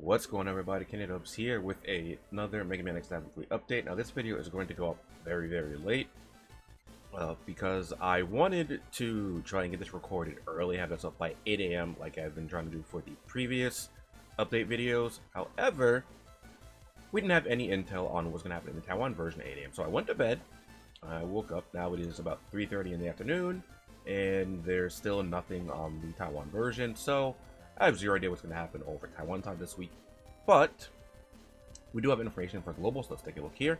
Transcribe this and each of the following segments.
What's going on, everybody? TheKennyDubz here with another Mega Man X Weekly update. Now this video is going to go up very late because I wanted to try and get this recorded early, have this up by 8 a.m. like I've been trying to do for the previous update videos. However, we didn't have any intel on what's going to happen in the Taiwan version at 8 a.m. So I went to bed. I woke up. Now it is about 3:30 in the afternoon, and there's still nothing on the Taiwan version. So I have zero idea what's going to happen over Taiwan time this week, but we do have information for global, so let's take a look here.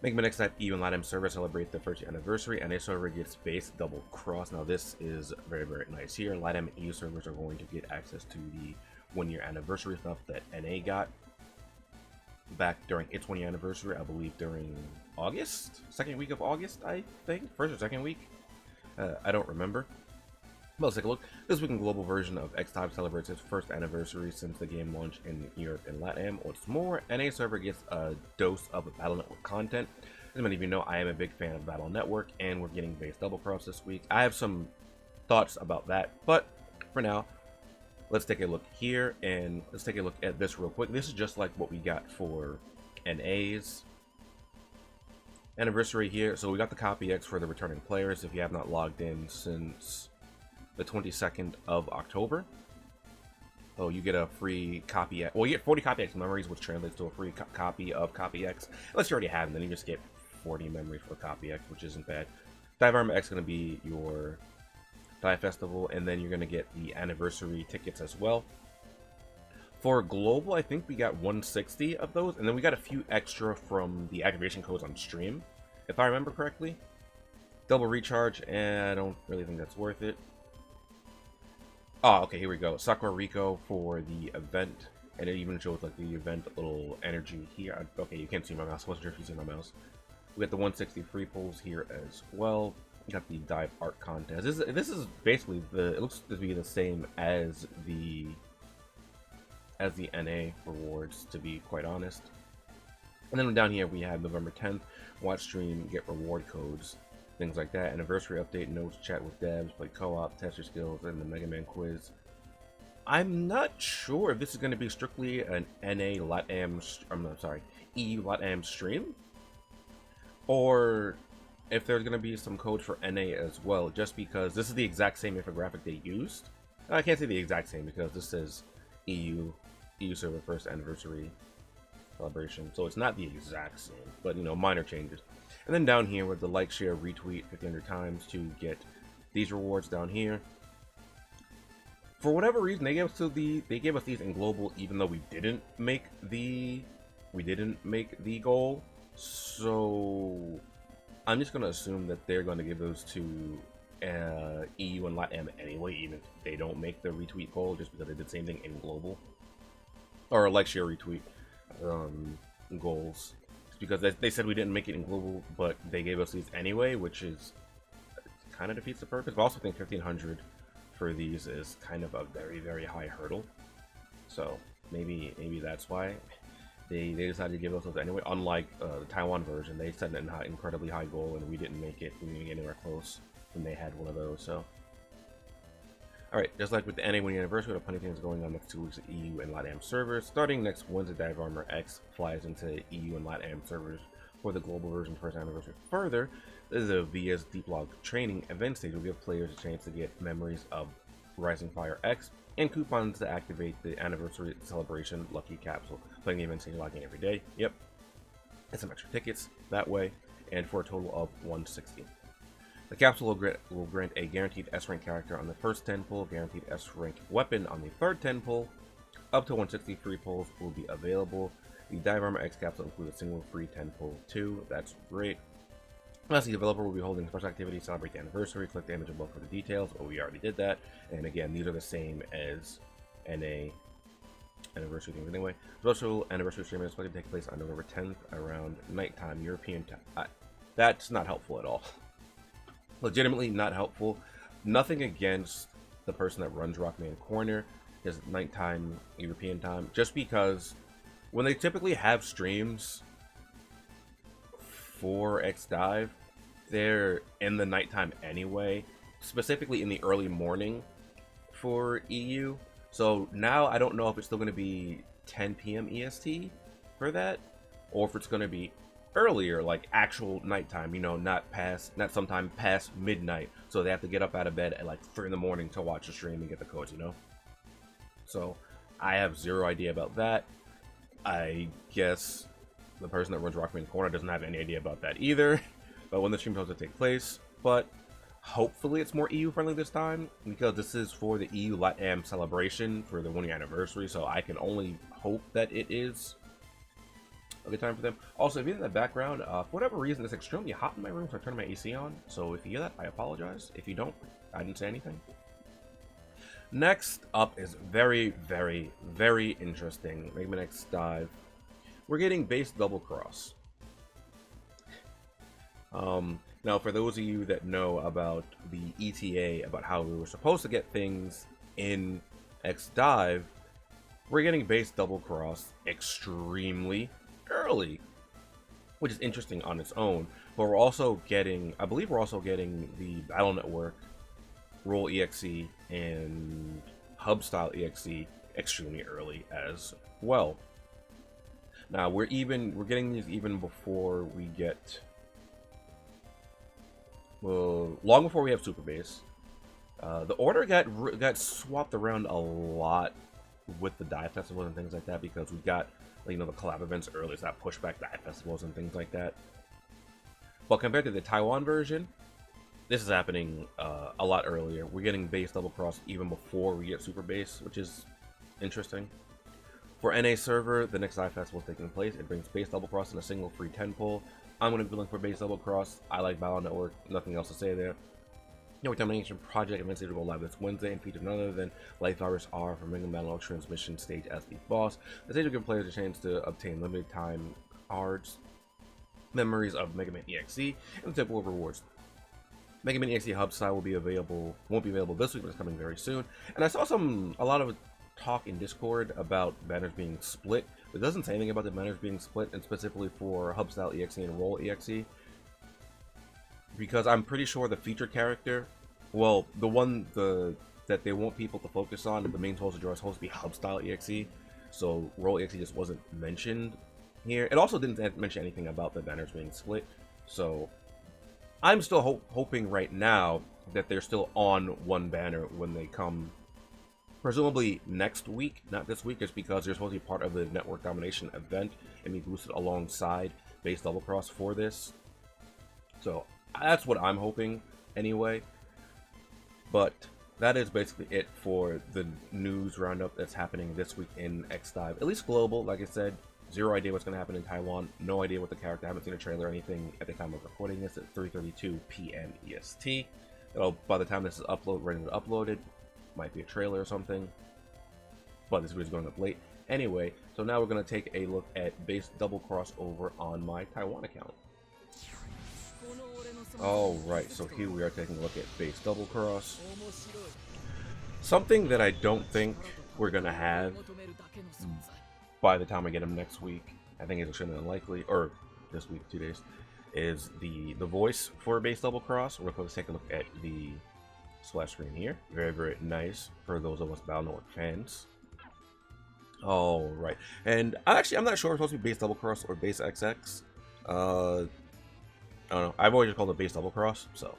Mega Man X EU and Latam server celebrate the first anniversary, and a server gets base double cross. Now this is very nice here. Latam EU servers are going to get access to the 1-year anniversary stuff that NA got back during its 1-year anniversary, I believe during August, second week of August, I think, first or second week. I don't remember. Well, let's take a look. This week in global version of X-Type celebrates its first anniversary since the game launched in Europe and Latam. What's more, NA server gets a dose of Battle Network content. As many of you know, I am a big fan of Battle Network, and we're getting base double cross this week. I have some thoughts about that, but for now, let's take a look here, and let's take a look at this real quick. This is just like what we got for NA's anniversary here. So we got the copy X for the returning players if you have not logged in since the 22nd of October. Oh, you get a free copy X. Well, you get 40 copy X memories, which translates to a free copy of copy X. Unless you already have them, then you just get 40 memories for copy X, which isn't bad. Dive Armor X is going to be your Dive Festival, and then you're going to get the anniversary tickets as well. For global, I think we got 160 of those, and then we got a few extra from the activation codes on stream, if I remember correctly. Double recharge, and I don't really think that's worth it. Oh, okay, here we go. Sakura Rico for the event, and it even shows like the event little energy here. Okay, you can't see my mouse. I wasn't sure if you see my mouse. We got the 160 free pulls here as well. We got the dive art contest. This is basically it looks to be the same as the NA rewards, to be quite honest. And then down here we have November 10th. Watch stream, get reward codes, things like that. Anniversary update, notes, chat with devs, play co-op, test your skills, and the Mega Man quiz. I'm not sure if this is going to be strictly an NA Latam, EU Latam stream, or if there's going to be some code for NA as well, just because this is the exact same infographic they used. I can't say the exact same because this says EU server first anniversary celebration, so it's not the exact same, but you know, minor changes. And then down here with the like, share, retweet 1,500 times to get these rewards down here. For whatever reason, they gave us these in global, even though we didn't make the goal. So I'm just gonna assume that they're going to give those to EU and Latam anyway, even if they don't make the retweet goal, just because they did the same thing in global, or like, share, retweet goals. Because they said we didn't make it in global, but they gave us these anyway, which is kind of defeats the purpose. But I also think 1,500 for these is kind of a very high hurdle. So maybe that's why they decided to give us those anyway. Unlike the Taiwan version, they set an incredibly high goal, and we didn't make it. We didn't get anywhere close when they had one of those. So, all right, just like with the NA 1-year anniversary, we have plenty of things going on next 2 weeks at EU and Latam servers. Starting next Wednesday, Dive Armor X flies into EU and Latam servers for the global version first anniversary. Further, this is a VS Deep Log training event stage. Will give players a chance to get memories of Rising Fire X and coupons to activate the anniversary celebration lucky capsule. Playing the event stage, logging every day. Yep, and some extra tickets that way, and for a total of 160. The capsule will grant a guaranteed S-rank character on the first 10 pull, guaranteed S-rank weapon on the third 10 pull. Up to 160 free pulls will be available. The Dive Armor X capsule includes a single free 10 pull too. That's great. Lastly, the developer will be holding a special activity to celebrate the anniversary. Click the image above for the details, but we already did that. And again, these are the same as NA anniversary things anyway. Special anniversary stream is expected to take place on November 10th around nighttime European time. That's not helpful at all. Legitimately not helpful. Nothing against the person that runs Rockman Corner, is nighttime European time, just because when they typically have streams for X Dive, they're in the nighttime anyway, specifically in the early morning for EU. So now I don't know if it's still going to be 10 p.m. EST for that, or if it's going to be earlier, like actual nighttime, you know, not sometime past midnight, so they have to get up out of bed at like 3 in the morning to watch the stream and get the codes, you know. So I have zero idea about that. I guess the person that runs Rockman Corner doesn't have any idea about that either, but when the stream is supposed to take place. But hopefully it's more EU friendly this time, because this is for the EU Latam celebration for the 1-year anniversary, so I can only hope that it is a good time for them. Also, if you're in the background, for whatever reason, it's extremely hot in my room, so I turned my AC on. So if you hear that, I apologize. If you don't, I didn't say anything. Next up is very, very, very interesting. Mega Man X Dive. We're getting base double cross. Now, for those of you that know about the ETA, about how we were supposed to get things in X Dive, we're getting base double cross extremely early, which is interesting on its own. But we're also getting, I believe we're also getting the Battle Network Roll EXE and Hub Style EXE extremely early as well. Now we're getting these even before we get, well, long before we have Super Base. The order got swapped around a lot with the Dive Festivals and things like that, because we got, you know, the collab events early, so that pushed back Dive Festivals and things like that. But compared to the Taiwan version, this is happening a lot earlier. We're getting base double cross even before we get Super Base, which is interesting. For NA server, the next Dive Festival is taking place. It brings base double cross in a single free 10 pull. I'm going to be looking for base double cross. I like Battle Network. Nothing else to say there. No Determination Project events to go live this Wednesday and feature none other than Life Virus R from Mega Man Battle Transmission stage as the boss. The stage will give players a chance to obtain limited time cards, memories of Mega Man EXE, and the typical rewards. Mega Man EXE Hub Style won't be available this week, but it's coming very soon. And I saw a lot of talk in Discord about banners being split. It doesn't say anything about the banners being split, and specifically for Hub Style EXE and Roll EXE. Because I'm pretty sure the featured character, well, the one that they want people to focus on, the main soldier is supposed to be Hub Style EXE, so Roll EXE just wasn't mentioned here. It also didn't mention anything about the banners being split, so I'm still hoping right now that they're still on one banner when they come, presumably next week, not this week, just because they're supposed to be part of the Network Domination event and be boosted alongside base double cross for this. So that's what I'm hoping anyway. But that is basically it for the news roundup that's happening this week in X Dive. At least global, like I said, zero idea what's going to happen in Taiwan. No idea what the character. I haven't seen a trailer or anything at the time of recording this at 3:32 p.m. EST. By the time this is ready to uploaded, might be a trailer or something. But this video is going up late. Anyway, so now we're going to take a look at base double cross over on my Taiwan account. Alright, so here we are taking a look at base double cross. Something that I don't think we're going to have by the time I get him next week, I think it's extremely unlikely, or this week, 2 days, is the voice for base double cross. We're going to take a look at the splash screen here. Very, very nice for those of us Battle Network fans. Alright, and I'm not sure if it's supposed to be base double cross or base XX. I don't know. I've always just called it base double cross, so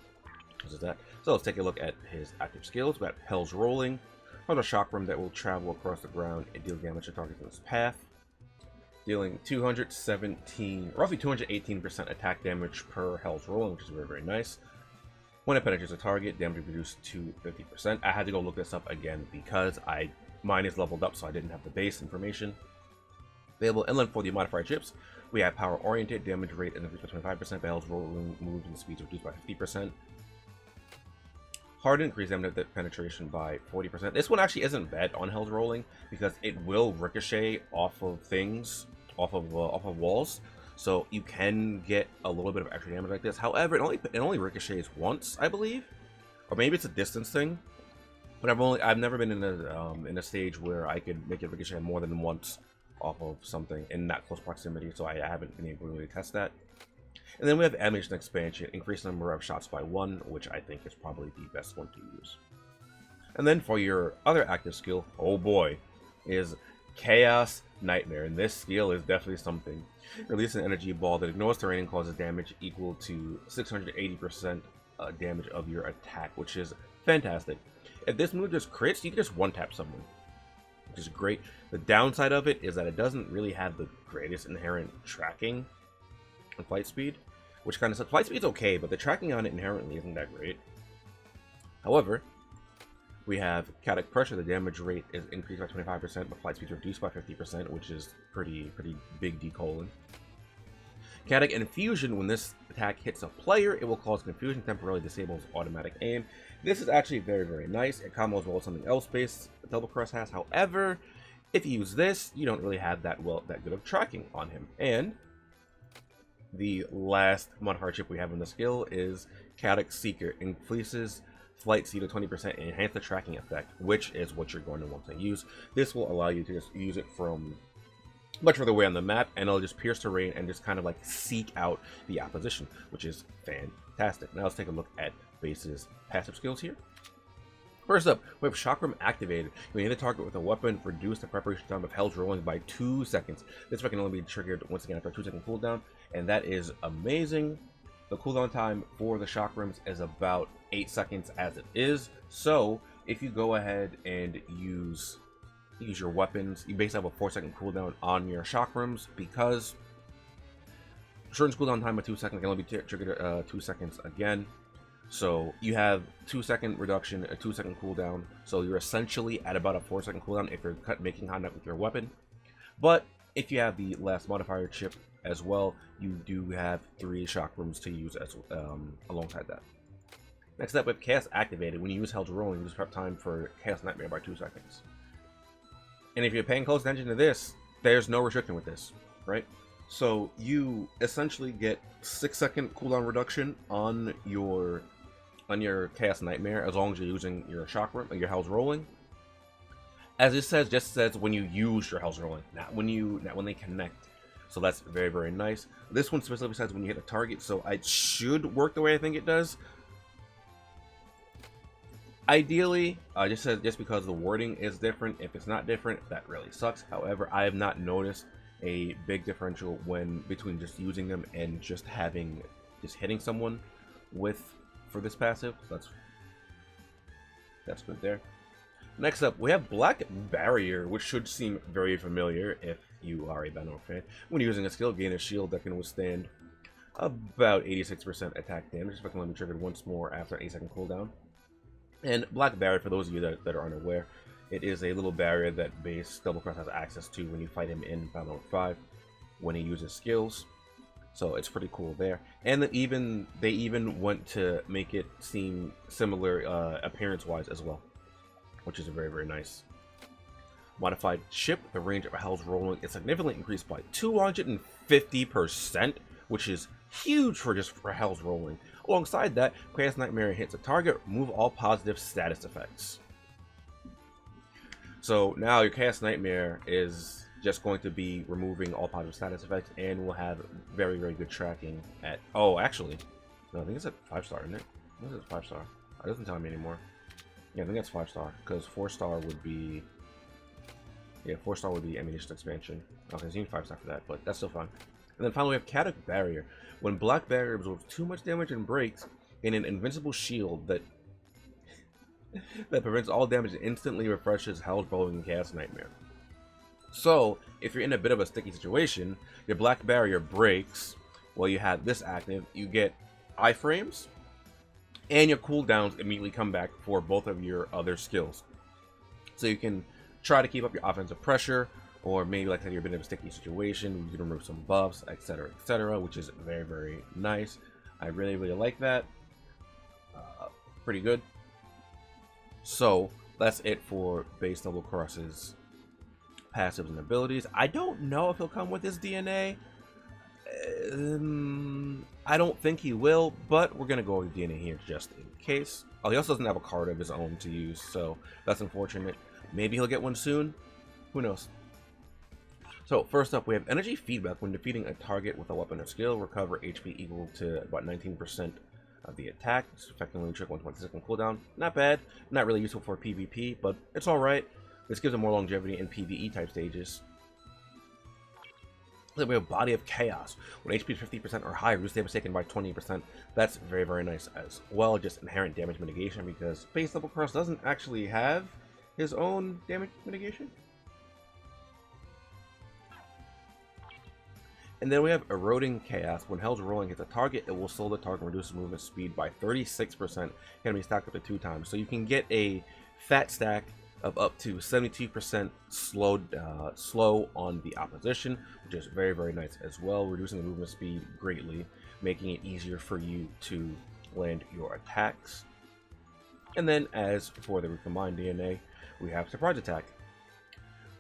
this is that. So let's take a look at his active skills. We got Hell's Rolling, from a shock room that will travel across the ground and deal damage to targets in its path, dealing roughly 218% attack damage per Hell's Rolling, which is very, very nice. When it penetrates a target, damage is reduced to 50%. I had to go look this up again because mine is leveled up, so I didn't have the base information. Available inland for the modifier chips. We have power oriented, damage rate is increased by 25%, Hell's Rolling moves and speeds reduced by 50%. Hardened, increased damage penetration by 40%. This one actually isn't bad on Hell's Rolling because it will ricochet off of things, off of walls, so you can get a little bit of extra damage like this. However, it only ricochets once, I believe, or maybe it's a distance thing. But I've never been in a stage where I could make it ricochet more than once off of something in that close proximity, so I haven't been able to really test that. And then we have Animation Expansion, increase the number of shots by 1, which I think is probably the best one to use. And then for your other active skill, oh boy, is Chaos Nightmare. And this skill is definitely something. Release an energy ball that ignores terrain and causes damage equal to 680% damage of your attack, which is fantastic. If this move just crits, you can just one-tap someone, which is great. The downside of it is that it doesn't really have the greatest inherent tracking and flight speed, which kind of sucks. Flight speed's okay, but the tracking on it inherently isn't that great. However, we have Chaotic Pressure. The damage rate is increased by 25%, but flight speed is reduced by 50%, which is pretty big decoaling. Chaotic Infusion. When this attack hits a player, it will cause confusion, temporarily disables automatic aim. This is actually very nice. It combos well with something else base Double Cross has. However, if you use this, you don't really have that good of tracking on him. And the last mod hardship we have in the skill is Chaotic Seeker. Increases flight speed to 20% and enhance the tracking effect, which is what you're going to want to use. This will allow you to just use it from much further away on the map, and it'll just pierce terrain and just kind of like seek out the opposition, which is fantastic. Now let's take a look at Base's passive skills here. First up, we have Chakram activated. You hit a target with a weapon, reduce the preparation time of Hell's Rolling by 2 seconds. This effect can only be triggered once again after a 2-second cooldown, and that is amazing. The cooldown time for the Chakrams is about 8 seconds as it is. So if you go ahead and use your weapons, you basically have a 4-second cooldown on your Chakrams, because shortens cooldown time of 2 seconds, can only be triggered 2 seconds again. So you have 2-second reduction, a 2-second cooldown. So you're essentially at about a 4-second cooldown if you're making contact with your weapon. But if you have the last modifier chip as well, you do have 3 Chakrams to use as alongside that. Next up, with Chaos activated, when you use Hell's Rolling, you lose prep time for Chaos Nightmare by 2 seconds. And if you're paying close attention to this, there's no restriction with this, right? So you essentially get 6-second cooldown reduction on your Chaos Nightmare as long as you're using your Chakram and your Hell's Rolling. As it says, just says when you use your Hell's Rolling, not when they connect. So that's very nice. This one specifically says when you hit a target, so it should work the way I think it does. Ideally, just because the wording is different. If it's not different, that really sucks. However, I have not noticed a big differential between just using them and just hitting someone for this passive. So that's good there. Next up, we have Black Barrier, which should seem very familiar if you are a Banner fan. When using a skill, gain a shield that can withstand about 86% attack damage. This can only be triggered once more after an 8-second cooldown. And Black Barrier, for those of you that are unaware, it is a little barrier that base Double Cross has access to when you fight him in Battle Mode 5 when he uses skills. So it's pretty cool there. And that they even went to make it seem similar appearance-wise as well, which is very nice. Modified chip, the range of Hell's Rolling is significantly increased by 250%, which is huge for Hell's Rolling. Alongside that, Chaos Nightmare hits a target, remove all positive status effects. So now your Chaos Nightmare is just going to be removing all positive status effects and will have very good tracking at... Oh, actually, no, I think it's a 5-star, isn't it? I think it's 5-star. It doesn't tell me anymore. Yeah, I think that's 5-star, because 4-star would be... Yeah, 4-star would be Ammunition Expansion. Okay, so you need 5-star for that, but that's still fine. And then finally we have Chaotic Barrier. When Black Barrier absorbs too much damage and breaks, in an invincible shield that prevents all damage and instantly refreshes Hell's Rolling and Chaos Nightmare. So, if you're in a bit of a sticky situation, your Black Barrier breaks while you have this active, you get iframes, and your cooldowns immediately come back for both of your other skills. So you can try to keep up your offensive pressure, or maybe like I said, you're in a sticky situation, you can remove some buffs, etc., which is very nice. I really like that. Pretty good. So that's it for base Double Cross's passives and abilities. I don't know if he'll come with his DNA. I don't think he will, but we're gonna go with DNA here just in case. Oh, he also doesn't have a card of his own to use, so that's unfortunate. Maybe he'll get one soon. Who knows? So first up, we have Energy Feedback. When defeating a target with a weapon or skill, recover HP equal to about 19% the attack. It's effectively trick 120-second cooldown. Not bad. Not really useful for PvP, but it's alright. This gives him more longevity in PvE type stages. Then we have Body of Chaos. When HP is 50% or higher, reduce damage taken by 20%. That's very, very nice as well. Just inherent damage mitigation, because base level Cross doesn't actually have his own damage mitigation. And then we have Eroding Chaos. When Hell's Rolling hits a target, it will slow the target and reduce movement speed by 36%. Can be stacked up to 2 times. So you can get a fat stack of up to 72% slow on the opposition, which is very, very nice as well, reducing the movement speed greatly, making it easier for you to land your attacks. And then as for the Recombined DNA, we have Surprise Attack.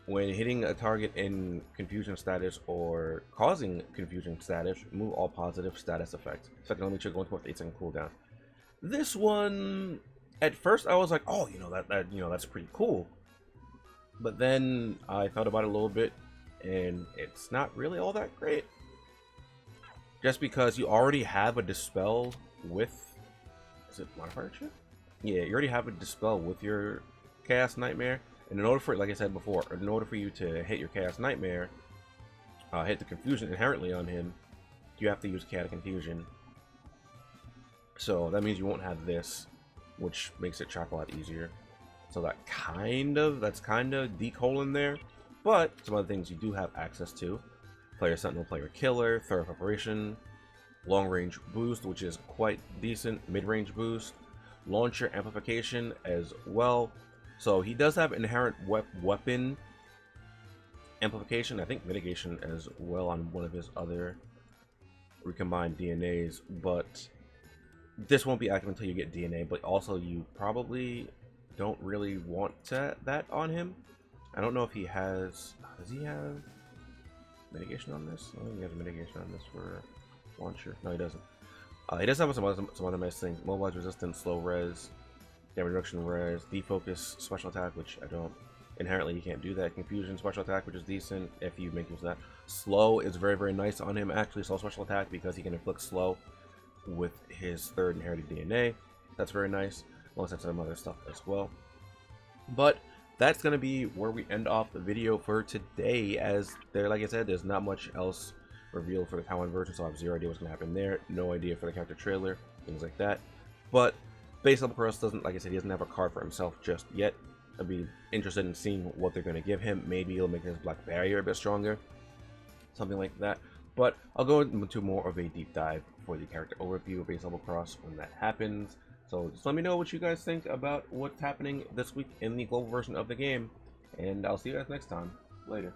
When hitting a target in confusion status or causing confusion status, remove all positive status effects. Second only trigger 1.8-second cooldown. This one, at first I was like, oh, that's pretty cool. But then I thought about it a little bit, and it's not really all that great. Just because you already have a Dispel with, is it Modifier Chip? Yeah, you already have a Dispel with your Chaos Nightmare. And in order for, like I said before, in order for you to hit your Chaos Nightmare, hit the Confusion inherently on him, you have to use Chaotic Confusion. So that means you won't have this, which makes it track a lot easier. So that's kind of decolon there. But some other things you do have access to: Player Sentinel, Player Killer, Thorough Preparation, Long Range Boost, which is quite decent, Mid-Range Boost, Launcher Amplification as well. So he does have inherent weapon amplification, I think mitigation as well on one of his other recombined DNAs, but this won't be active until you get DNA. But also you probably don't really want that on him. I don't know if he has, does he have mitigation on this? I don't think he has mitigation on this for launcher. No, he doesn't. He does have some other nice things: mobilize resistance, slow res, damage reduction res, defocus special attack, which I don't, inherently you can't do that, confusion special attack, which is decent if you make use of that. Slow is very, very nice on him, actually, slow special attack, because he can inflict slow with his third inherited DNA. That's very nice, along with some other stuff as well. But that's going to be where we end off the video for today, as there, like I said, there's not much else revealed for the Taiwan version, so I have zero idea what's going to happen there, no idea for the character trailer, things like that. But base level Cross doesn't, like I said, he doesn't have a card for himself just yet. I'd be interested in seeing what they're going to give him. Maybe it'll make his Black Barrier a bit stronger, something like that. But I'll go into more of a deep dive for the character overview of base level Cross when that happens. So just let me know what you guys think about what's happening this week in the global version of the game, and I'll see you guys next time. Later.